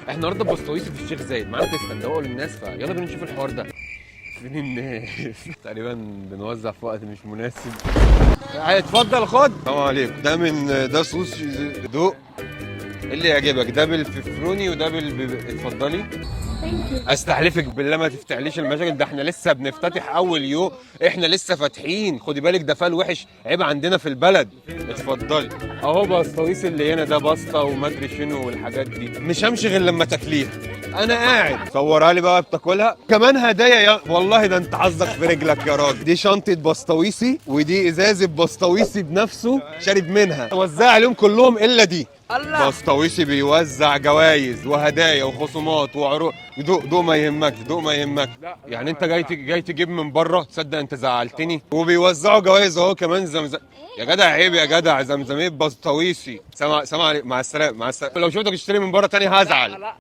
احنا النهارده بسطويسي في الشيخ زايد، معانا تستندقوا للناس، فيلا بينا نشوف الحوار ده. فين الناس؟ تقريبا بنوزع في وقت مش مناسب. اتفضل خد. السلام عليكم. ده صوص دوق اللي يعجبك، ده بالففروني وده اتفضلي. استحلفك بالله ما تفتحليش المشاكل، ده احنا لسه بنفتتح اول يوم، احنا لسه فاتحين، خدي بالك ده فال وحش عيب عندنا في البلد. اتفضلي اهو بسطويس اللي هنا، ده باستا وما ادري شنو والحاجات دي، مش همشي غير لما تاكليها. انا قاعد صورها لي بقى بتاكلها كمان هدايا يا والله، ده انت حظك في رجلك يا راجل. دي شنطه بسطويسي ودي ازازه بسطويسي بنفسه شارب منها، وزع عليهم كلهم الا دي. بسطويسي بيوزع جوائز وهدايا وخصومات وعروض. دوق دوق ما يهمكش، دوق ما يهمكش. يعني انت جاي تجيب من بره؟ تصدق انت زعلتني. وبيوزعوا جوائز اهو كمان زمزم. يا جدع عيب يا جدع، زمزميه بسطويسي. سلام عليكم، مع السلامه مع السلامه. لو شفتك تشتري من بره تاني هزعل.